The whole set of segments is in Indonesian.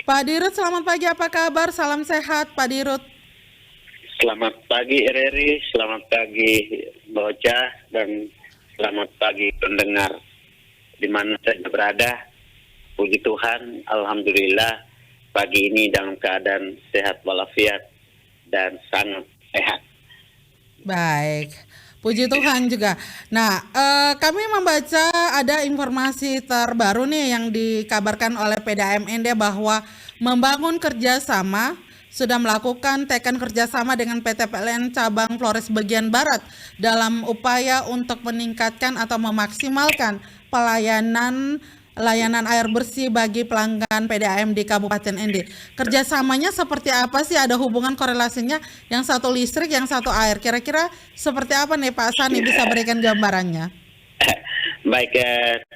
Pak Dirut, selamat pagi. Apa kabar? Salam sehat, Pak Dirut. Selamat pagi RRI, selamat pagi Boca, dan selamat pagi pendengar di mana saja berada. Puji Tuhan, Alhamdulillah pagi ini dalam keadaan sehat walafiat dan sangat sehat. Baik, puji Tuhan juga. Nah, kami membaca ada informasi terbaru nih yang dikabarkan oleh PDAMND bahwa membangun kerjasama sudah melakukan tekan kerjasama dengan PT PLN Cabang Flores Bagian Barat dalam upaya untuk meningkatkan atau memaksimalkan layanan air bersih bagi pelanggan PDAM di Kabupaten ND. Kerjasamanya seperti apa sih? Ada hubungan korelasinya? Yang satu listrik, yang satu air. Kira-kira seperti apa nih Pak Sani? Bisa berikan gambarannya? Baik,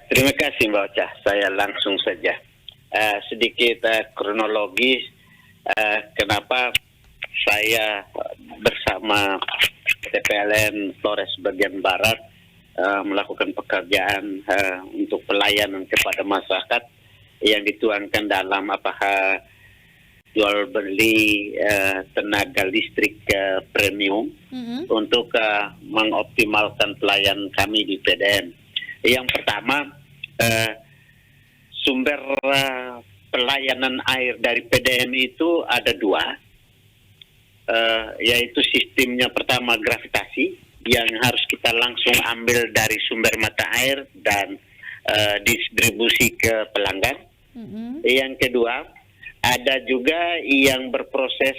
terima kasih Mbak Ocha. Saya langsung saja. Sedikit kronologis kenapa saya bersama PT PLN Flores Bagian Barat melakukan pekerjaan untuk pelayanan kepada masyarakat yang dituangkan dalam jual beli tenaga listrik premium untuk mengoptimalkan pelayanan kami di PDM. Yang pertama, sumber pelayanan air dari PDM itu ada dua, yaitu sistemnya pertama gravitasi yang harus kita langsung ambil dari sumber mata air dan distribusi ke pelanggan. Yang kedua, ada juga yang berproses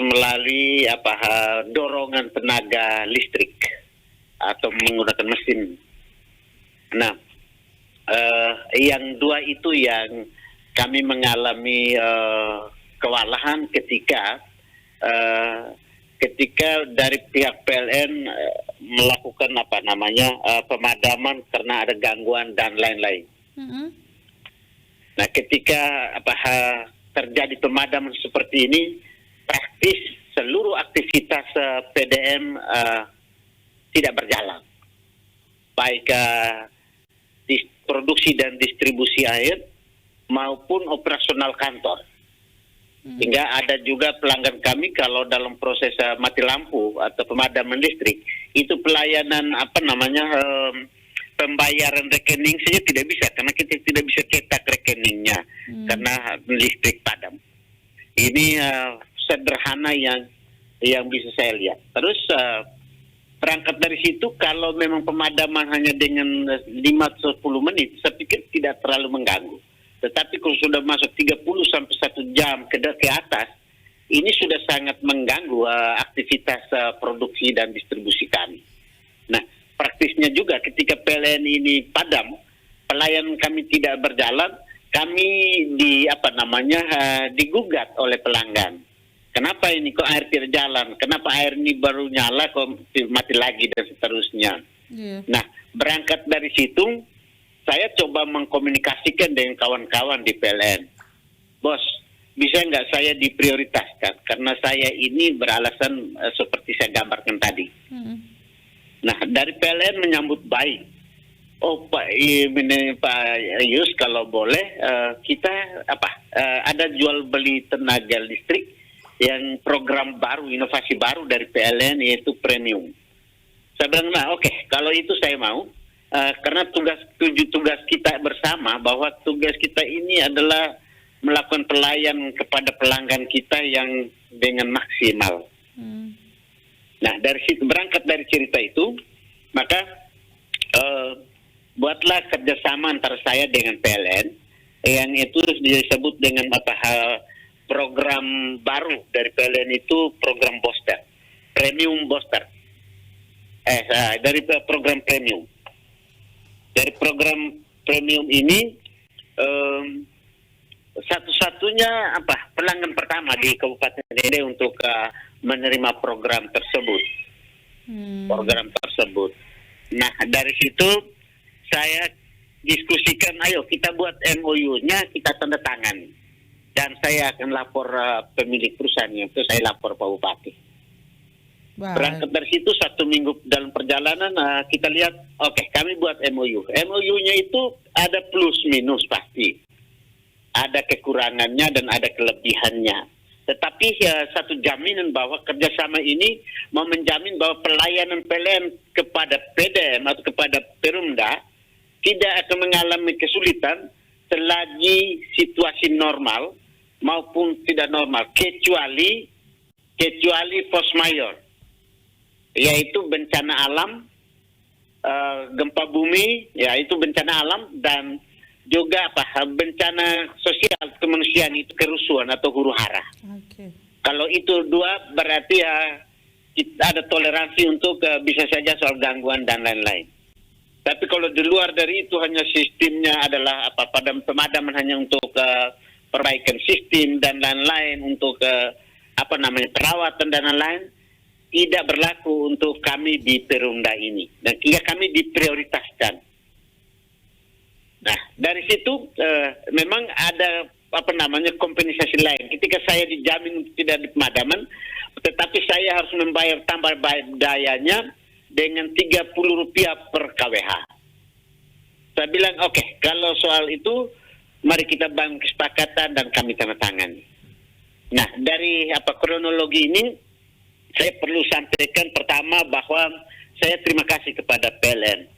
melalui dorongan tenaga listrik atau menggunakan mesin. Nah, yang dua itu yang kami mengalami kewalahan ketika dari pihak PLN melakukan pemadaman karena ada gangguan dan lain-lain. Nah, ketika terjadi pemadaman seperti ini, praktis seluruh aktivitas PDM tidak berjalan, baik produksi dan distribusi air maupun operasional kantor. Hingga ada juga pelanggan kami kalau dalam proses mati lampu atau pemadaman listrik, itu pelayanan pembayaran rekening saja tidak bisa karena kita tidak bisa cetak rekeningnya karena listrik padam. Ini sederhana yang bisa saya lihat. Terus berangkat dari situ, kalau memang pemadaman hanya dengan 5-10 menit, saya pikir tidak terlalu mengganggu. Tetapi kalau sudah masuk 30 sampai 1 jam ke atas, ini sudah sangat mengganggu aktivitas produksi dan distribusi kami. Nah, praktisnya juga ketika PLN ini padam, pelayanan kami tidak berjalan, kami digugat oleh pelanggan. Kenapa ini kok air tidak jalan? Kenapa air ini baru nyala kok mati lagi dan seterusnya? Nah, berangkat dari situ, saya coba mengkomunikasikan dengan kawan-kawan di PLN. Bos, bisa nggak saya diprioritaskan? Karena saya ini beralasan seperti saya gambarkan tadi. Nah, dari PLN menyambut baik. Oh Pak Yus, kalau boleh kita ada jual beli tenaga listrik yang program baru, inovasi baru dari PLN, yaitu premium. Saya bilang, oke, kalau itu saya mau. Karena tugas kita bersama bahwa tugas kita ini adalah melakukan pelayanan kepada pelanggan kita yang dengan maksimal. Nah, dari situ berangkat dari cerita itu, maka buatlah kerjasama antara saya dengan PLN yang itu disebut dengan program baru dari PLN itu program booster, premium booster. Dari program premium. Dari program premium ini satu-satunya pelanggan pertama di Kabupaten ND untuk menerima program tersebut. Nah, dari situ saya diskusikan, ayo kita buat MOU-nya, kita tanda tangan. Dan saya akan lapor pemilik perusahaannya, itu saya lapor Pak Bupati. Berangkat dari situ 1 minggu dalam perjalanan kita lihat, oke, kami buat MOU. MOU-nya itu ada plus minus pasti. ada kekurangannya dan ada kelebihannya. Tetapi satu jaminan bahwa kerjasama ini mau menjamin bahwa pelayanan PLN kepada PDM atau kepada Perumda tidak akan mengalami kesulitan selagi situasi normal maupun tidak normal, kecuali force majeure, yaitu bencana alam, gempa bumi, yaitu bencana alam, dan juga bencana sosial kemanusiaan, itu kerusuhan atau huru hara. Okay. Kalau itu dua berarti kita ada toleransi untuk bisa saja soal gangguan dan lain-lain. Tapi kalau di luar dari itu hanya sistemnya adalah pemadaman hanya untuk perbaikan sistem dan lain-lain, untuk perawatan dan lain-lain, tidak berlaku untuk kami di Perumda ini, dan kami diprioritaskan. Nah, dari situ memang ada kompensasi lain. Ketika saya dijamin tidak di pemadaman, tetapi saya harus membayar tambah dayanya dengan Rp30 per KWH. Saya bilang, oke, kalau soal itu, mari kita bangun kesepakatan dan kami tanda tangan. Nah, dari kronologi ini, saya perlu sampaikan pertama bahwa saya terima kasih kepada PLN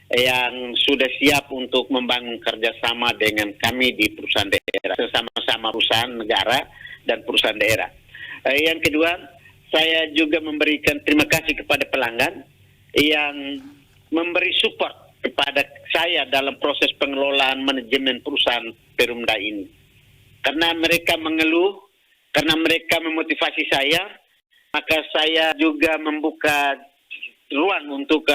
yang sudah siap untuk membangun kerjasama dengan kami di perusahaan daerah, sama-sama perusahaan negara dan perusahaan daerah. Yang kedua, saya juga memberikan terima kasih kepada pelanggan yang memberi support kepada saya dalam proses pengelolaan manajemen perusahaan Perumda ini. Karena mereka mengeluh, karena mereka memotivasi saya, maka saya juga membuka ruang untuk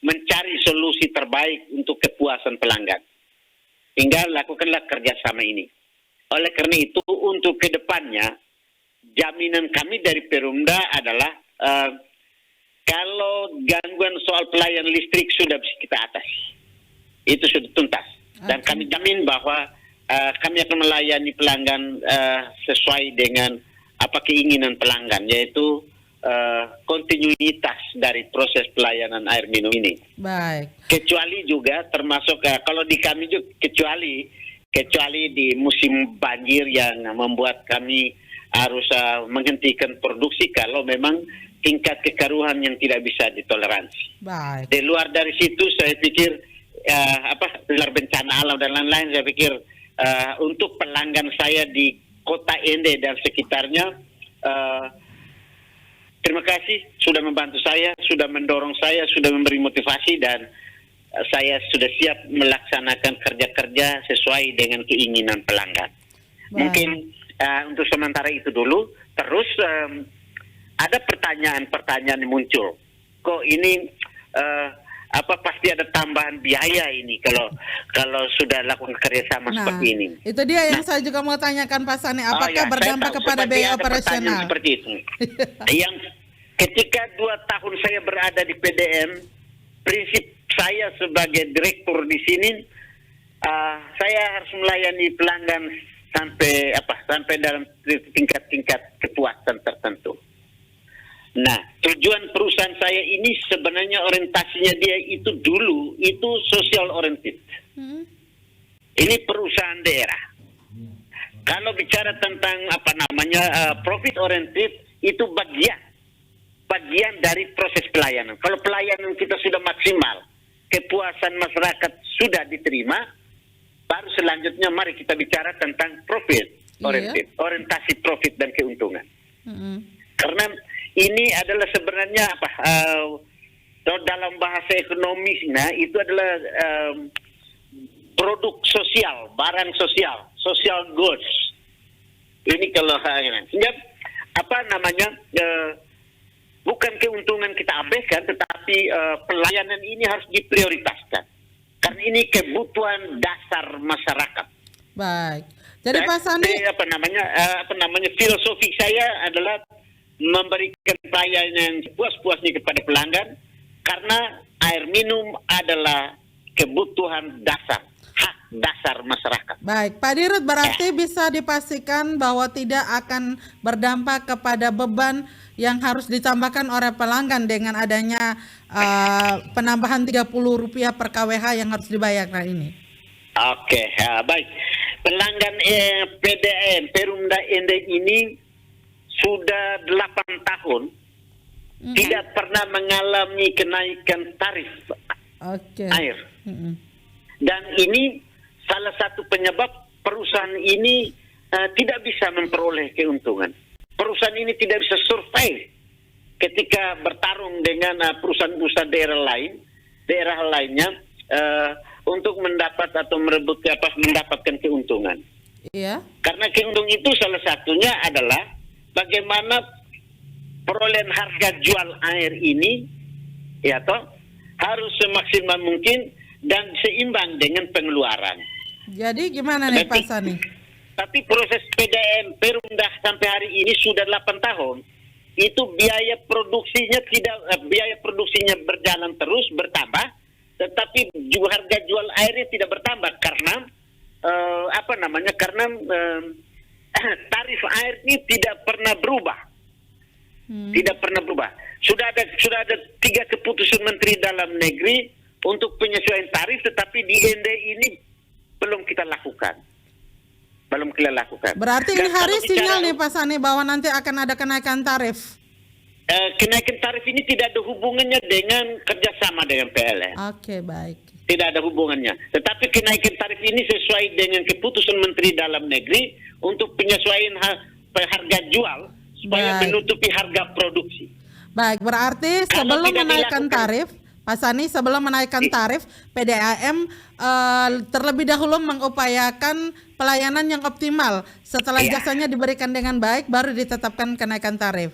mencari solusi terbaik untuk kepuasan pelanggan. Tinggal lakukanlah kerjasama ini. Oleh karena itu, untuk kedepannya, jaminan kami dari Perumda adalah kalau gangguan soal pelayanan listrik sudah bisa kita atasi. Itu sudah tuntas. Dan kami jamin bahwa kami akan melayani pelanggan sesuai dengan keinginan pelanggan, yaitu kontinuitas dari proses pelayanan air minum ini. Baik. Kecuali juga termasuk kalau di kami juga kecuali di musim banjir yang membuat kami harus menghentikan produksi kalau memang tingkat kekeruhan yang tidak bisa ditoleransi. Baik. Di luar dari situ saya pikir luar bencana alam dan lain-lain, saya pikir untuk pelanggan saya di Kota Ende dan sekitarnya, terima kasih sudah membantu saya, sudah mendorong saya, sudah memberi motivasi, dan saya sudah siap melaksanakan kerja-kerja sesuai dengan keinginan pelanggan. Mungkin untuk sementara itu dulu. Terus ada pertanyaan-pertanyaan yang muncul. Kok ini pasti ada tambahan biaya ini kalau sudah lakukan kerjasama seperti ini. Itu dia yang saya juga mau tanyakan Pak Sani, apakah berdampak kepada biaya operasional? Seperti itu. Yang ketika 2 tahun saya berada di PDM, prinsip saya sebagai direktur di sini, saya harus melayani pelanggan sampai dalam tingkat-tingkat kepuasan tertentu. Nah, tujuan perusahaan saya ini sebenarnya orientasinya dia itu dulu itu social oriented. Ini perusahaan daerah. Kalau bicara tentang profit oriented, itu bagian dari proses pelayanan. Kalau pelayanan kita sudah maksimal, kepuasan masyarakat sudah diterima, baru selanjutnya mari kita bicara tentang profit oriented, orientasi profit dan keuntungan. Karena ini adalah sebenarnya dalam bahasa ekonomis, itu adalah produk sosial, barang sosial, social goods. Ini kalau sehingga bukan keuntungan kita abaikan, tetapi pelayanan ini harus diprioritaskan. Karena ini kebutuhan dasar masyarakat. Baik. Jadi Pak Sani, filosofi saya adalah memberikan pelayanan puas-puasnya kepada pelanggan, karena air minum adalah kebutuhan dasar, hak dasar masyarakat. Baik, Pak Dirut, berarti bisa dipastikan bahwa tidak akan berdampak kepada beban yang harus ditambahkan oleh pelanggan dengan adanya penambahan Rp30 per KWH yang harus dibayarkan ini. Oke, baik. pelanggan PDAM Perumda Ende ini sudah 8 tahun tidak pernah mengalami kenaikan tarif air. Dan ini salah satu penyebab perusahaan ini tidak bisa memperoleh keuntungan. Perusahaan ini tidak bisa survive ketika bertarung dengan perusahaan-perusahaan daerah lainnya untuk mendapat atau mendapatkan keuntungan. Iya. Karena keuntungan itu salah satunya adalah bagaimana perolehan harga jual air ini harus semaksimal mungkin dan seimbang dengan pengeluaran. Jadi gimana nih Pak Sani? Tapi proses PDAM Perumda sampai hari ini sudah 8 tahun. Itu biaya produksinya berjalan terus bertambah, tetapi harga jual airnya tidak bertambah karena tarif air ini tidak pernah berubah. Tidak pernah berubah. Sudah ada 3 keputusan Menteri Dalam Negeri untuk penyesuaian tarif, tetapi di Ende ini belum kita lakukan. Berarti ini hari sinyal nih Pak Sani bahwa nanti akan ada kenaikan tarif. Kenaikan tarif ini tidak ada hubungannya dengan kerjasama dengan PLN. Oke, baik. Tidak ada hubungannya. Tetapi kenaikan tarif ini sesuai dengan keputusan Menteri Dalam Negeri untuk penyesuaian harga jual supaya menutupi harga produksi. Baik, berarti sebelum menaikkan tarif, Pak Sani, sebelum menaikkan tarif, PDAM terlebih dahulu mengupayakan pelayanan yang optimal. Setelah jasanya diberikan dengan baik, baru ditetapkan kenaikan tarif.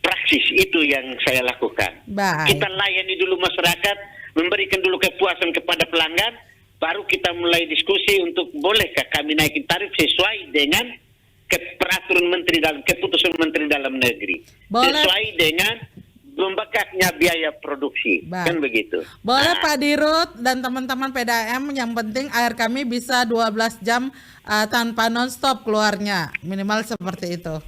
Praksis itu yang saya lakukan. Baik. Kita layani dulu masyarakat, memberikan dulu kepuasan kepada pelanggan, baru kita mulai diskusi untuk bolehkah kami naikin tarif sesuai dengan peraturan keputusan Menteri Dalam Negeri. Sesuai dengan membengkaknya biaya produksi. Kan begitu. Boleh Pak Dirut dan teman-teman PDAM, yang penting air kami bisa 12 jam tanpa non-stop keluarnya. Minimal seperti itu.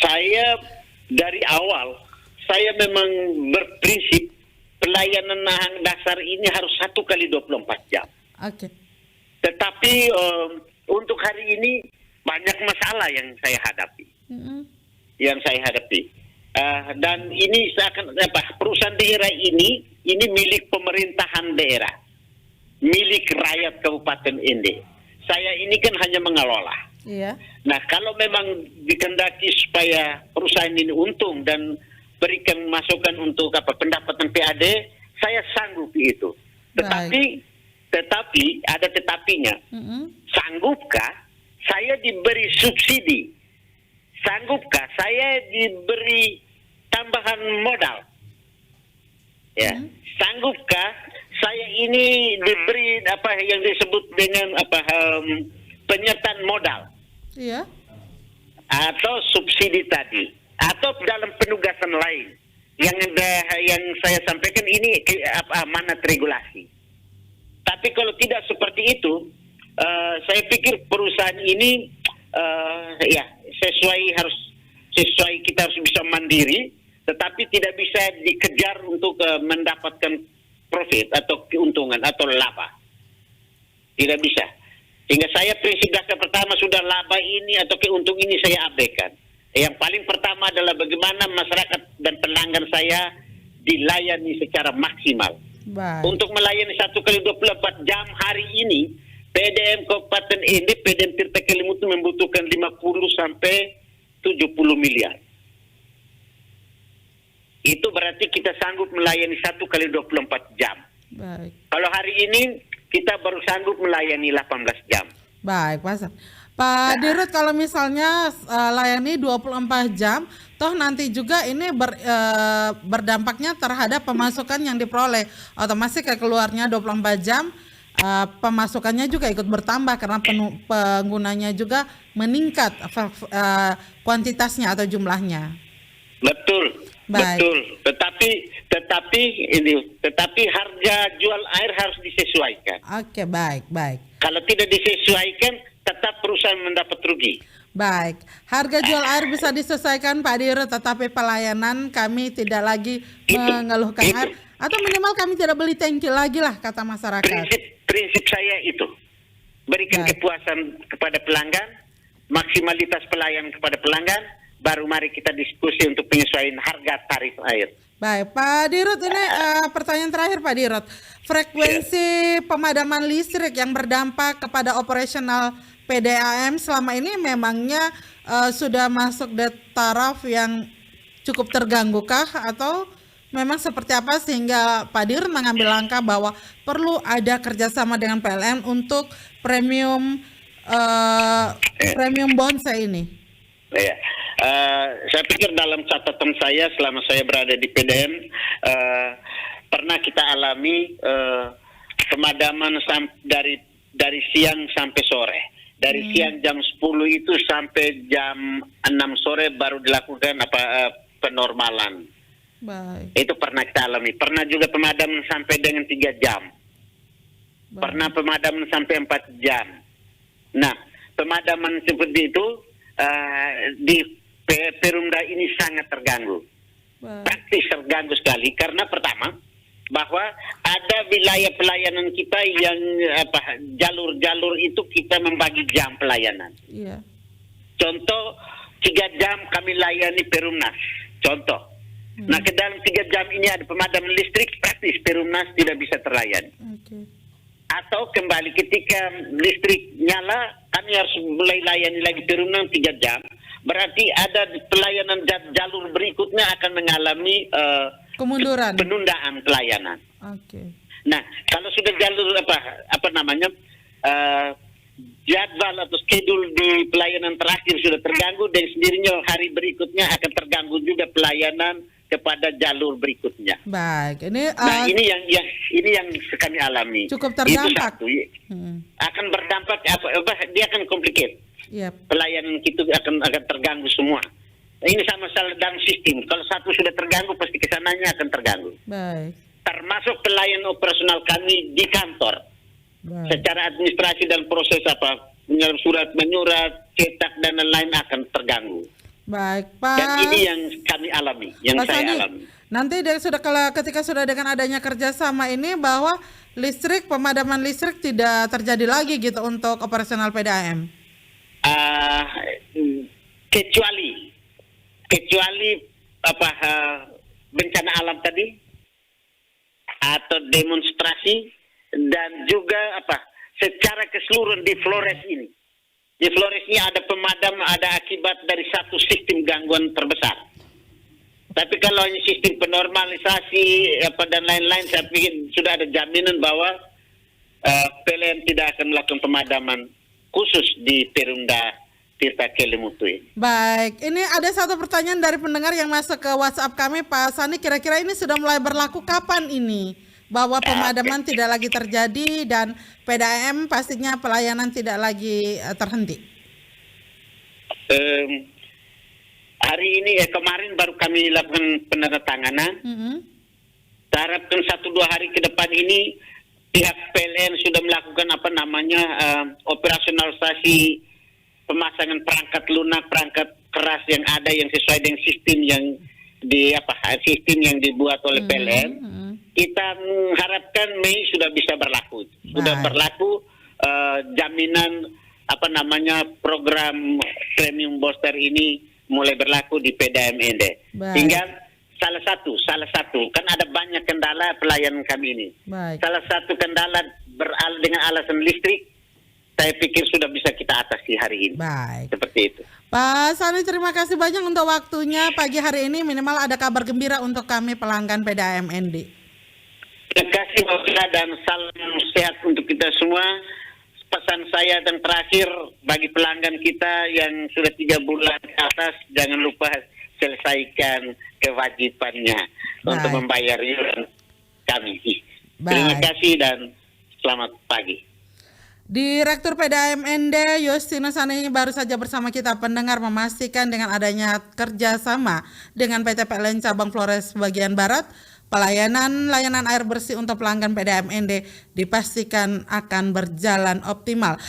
Saya dari awal, saya memang berprinsip pelayanan nahang dasar ini harus 1 kali 24 jam. Oke. Tetapi untuk hari ini banyak masalah yang saya hadapi. Dan ini perusahaan daerah ini milik pemerintahan daerah, milik rakyat Kabupaten Ende. Saya ini kan hanya mengelola. Iya. Nah, kalau memang dikehendaki supaya perusahaan ini untung dan berikan masukan untuk pendapatan PAD, saya sanggup itu. Tetapi ada tetapinya. Sanggupkah saya diberi subsidi? Sanggupkah saya diberi tambahan modal? Sanggupkah saya ini diberi yang disebut dengan penyertaan modal? Iya. Atau subsidi tadi, atau dalam penugasan lain yang saya sampaikan ini amanat regulasi. Tapi kalau tidak seperti itu, saya pikir perusahaan ini sesuai kita harus bisa mandiri, tetapi tidak bisa dikejar untuk mendapatkan profit atau keuntungan atau laba. Tidak bisa. Sehingga saya prinsip dasar pertama sudah laba ini atau keuntungan ini saya abaikan. Yang paling pertama adalah bagaimana masyarakat dan pelanggan saya dilayani secara maksimal. Baik. Untuk melayani 1 kali 24 jam hari ini, PDAM Kabupaten Ende, PDAM Tirta Kelimutu membutuhkan 50 sampai 70 miliar. Itu berarti kita sanggup melayani 1 kali 24 jam. Baik. Kalau hari ini kita baru sanggup melayani 18 jam. Baik, Pak Dirut, kalau misalnya layani 24 jam, toh nanti juga ini berdampaknya terhadap pemasukan yang diperoleh. Otomatis keluarnya 24 jam, pemasukannya juga ikut bertambah karena penggunanya juga meningkat kuantitasnya atau jumlahnya. Betul. Baik. Betul. Tetapi harga jual air harus disesuaikan. Oke, baik. Kalau tidak disesuaikan, tetap perusahaan mendapat rugi. Baik, harga jual air bisa disesuaikan Pak Dirut, tetapi pelayanan kami tidak lagi mengeluhkan air, atau minimal kami tidak beli tangki lagi lah, kata masyarakat. Prinsip saya itu. berikan Baik. kepuasan kepada pelanggan, maksimalitas pelayan kepada pelanggan, baru mari kita diskusi untuk penyesuaian harga tarif air. Baik, Pak Dirut, ini pertanyaan terakhir Pak Dirut. Frekuensi pemadaman listrik yang berdampak kepada operasional PDAM selama ini memangnya sudah masuk di taraf yang cukup terganggu kah, atau memang seperti apa sehingga Pak Dirut mengambil langkah bahwa perlu ada kerjasama dengan PLN untuk premium bonsai ini? Ya. Saya pikir dalam catatan saya selama saya berada di PDM pernah kita alami pemadaman dari siang sampai sore. Dari siang jam 10 itu sampai jam 6 sore baru dilakukan penormalan. Baik. Itu pernah kita alami. Pernah juga pemadaman sampai dengan 3 jam. Baik. Pernah pemadaman sampai 4 jam. Nah, pemadaman seperti itu di Perumda ini sangat terganggu. Baik. Praktis terganggu sekali karena pertama bahwa ada wilayah pelayanan kita yang jalur-jalur itu kita membagi jam pelayanan. Iya. Contoh 3 jam kami layani Perumnas. Contoh. Nah, ke dalam 3 jam ini ada pemadaman listrik, praktis Perumnas tidak bisa terlayani. Oke. Atau kembali ketika listrik nyala, kami harus mulai layani lagi Perumnas 3 jam. Berarti ada pelayanan jalur berikutnya akan mengalami Kemunduran. penundaan pelayanan. Oke. Nah, kalau sudah jalur jadwal atau schedule di pelayanan terakhir sudah terganggu, dan sendirinya hari berikutnya akan terganggu juga pelayanan kepada jalur berikutnya. Baik. Ini Nah, ini yang kami alami. cukup Itu terdampak. satu. Akan berdampak dia akan complicated. Iya. Pelayanan kita akan terganggu semua. Ini sama dalam sistem. Kalau satu sudah terganggu, pasti kesananya akan terganggu. Baik. Termasuk pelayan operasional kami di kantor. Baik. Secara administrasi dan proses surat menyurat, cetak dan lain-lain akan terganggu. Baik, Dan Pak. ini yang kami alami, yang Pak saya Sandi, alami. nanti ketika sudah dengan adanya kerjasama ini bahwa pemadaman listrik tidak terjadi lagi gitu untuk operasional PDAM. Kecuali bencana alam tadi atau demonstrasi, dan juga secara keseluruhan di Flores ini. Di Flores ini ada pemadam, ada akibat dari satu sistem gangguan terbesar. Tapi kalau hanya sistem penormalisasi dan lain-lain, saya pikir sudah ada jaminan bahwa PLN tidak akan melakukan pemadaman khusus di Perumda Tirta Kelimutu ini. Baik, ini ada satu pertanyaan dari pendengar yang masuk ke WhatsApp kami, Pak Sani. Kira-kira ini sudah mulai berlaku kapan ini? Bahwa pemadaman tidak lagi terjadi dan PDAM pastinya pelayanan tidak lagi terhenti. Hari ini kemarin baru kami lakukan penandatanganan. Saya harapkan 1-2 hari ke depan ini pihak PLN sudah melakukan operasionalisasi pemasangan perangkat lunak, perangkat keras yang ada yang sesuai dengan sistem yang dibuat oleh PLN. Kita mengharapkan Mei sudah bisa berlaku. Sudah berlaku jaminan program premium booster ini mulai berlaku di PDAM-ND. Sehingga salah satu kan ada banyak kendala pelayanan kami ini. Baik. Salah satu kendala dengan alasan listrik, saya pikir sudah bisa kita atasi hari ini. Baik. Seperti itu. Pak Sani, terima kasih banyak untuk waktunya pagi hari ini. Minimal ada kabar gembira untuk kami pelanggan PDAM-ND. Terima kasih Bapak, dan salam sehat untuk kita semua. Pesan saya yang terakhir bagi pelanggan kita yang sudah 3 bulan ke atas, jangan lupa selesaikan kewajibannya untuk membayar iuran kami. Terima kasih dan selamat pagi. Direktur PDAM-ND Justinus Sani baru saja bersama kita pendengar memastikan dengan adanya kerjasama dengan PT PLN Cabang Flores bagian Barat, layanan air bersih untuk pelanggan PDAM-ND dipastikan akan berjalan optimal.